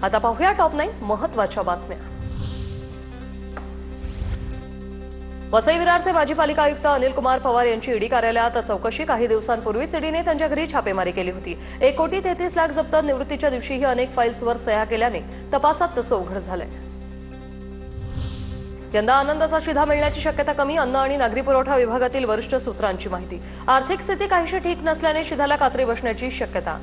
आता पाहूया टॉप 9 महत्त्वाच्या बातम्या। वसई विरारचे माजी पालिका आयुक्त अनिल कुमार पवार यांची ईडी कार्यालयात चौकशी। काही दिवसांपूर्वीच ईडीने त्यांच्या घरी छापेमारी केली होती। 1,33,00,000 जप्त। निवृत्तीच्या दिवशीही अनेक फाईल्सवर सह्या केल्याने तपासात तसं उघड झालंय। यंदा आनंदाचा शिधा मिळण्याची शक्यता कमी। अन्न आणि नागरी पुरवठा विभागातील वरिष्ठ सूत्रांची माहिती। आर्थिक स्थिती काहीशी ठीक नसल्याने शिधाला कात्री बसण्याची शक्यता।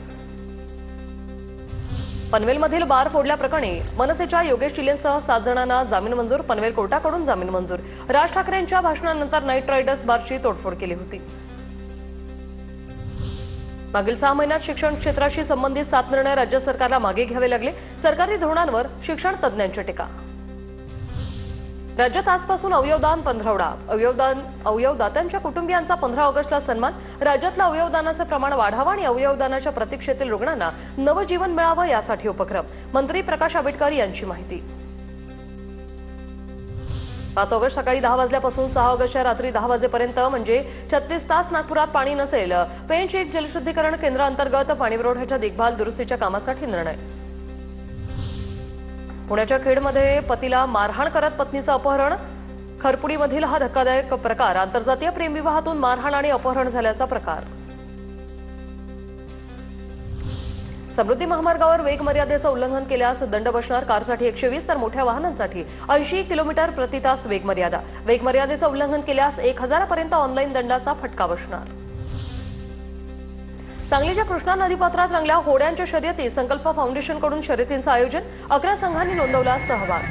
पनवेलमधील बार फोडल्याप्रकरणी मनसेच्या योगेश चिलेंसह 7 जणांना जामीन मंजूर। पनवेल कोर्टाकडून जामीन मंजूर। राज ठाकरेंच्या भाषणानंतर नाईट रायडर्स बारची तोडफोड केली होती। मागील 6 महिन्यात शिक्षण क्षेत्राशी संबंधित 7 निर्णय राज्य सरकारला मागे घ्यावे लागले। सरकारी धोरणांवर शिक्षण तज्ज्ञांची टीका। राज्यात आजपासून अवयवदान पंधरवडा। अवयवदात्यांच्या कुटुंबियांचा 15 ऑगस्टला सन्मान। राज्यातलं अवयवदानाचं प्रमाण वाढावं आणि अवयवदानाच्या प्रतीक्षेतील रुग्णांना नवजीवन मिळावं यासाठी उपक्रम। मंत्री प्रकाश आंबेडकर यांची माहिती। 5 ऑगस्ट सकाळी 10 वाजल्यापासून 6 ऑगस्टच्या रात्री 10 वाजेपर्यंत म्हणजे 36 तास नागपुरात पाणी नसेल। पेंच एक जलशुद्धीकरण केंद्रांतर्गत पाणीपुरवठ्याच्या देखभाल दुरुस्तीच्या कामासाठी निर्णय। पुण्याच्या खेडमध्ये पतीला मारहाण करत पत्नीचं अपहरण। खरपुडीमधील हा धक्कादायक प्रकार। आंतरजातीय प्रेमविवाहातून मारहाण आणि अपहरण झाल्याचा प्रकार। समृद्धी महामार्गावर वेग मर्यादेचं उल्लंघन केल्यास दंड बसणार। कारसाठी 120 तर मोठ्या वाहनांसाठी 80 किलोमीटर प्रति तास वेग मर्यादा। वेग मर्यादेचं उल्लंघन केल्यास 1000 पर्यंत ऑनलाईन दंडाचा फटका बसणार। सांगलीच्या कृष्णा नदीपात्रात रंगल्या होड्यांच्या शर्यती। संकल्प फाउंडेशनकडून शर्यतींचं आयोजन। 11 संघांनी नोंदवला सहभाग।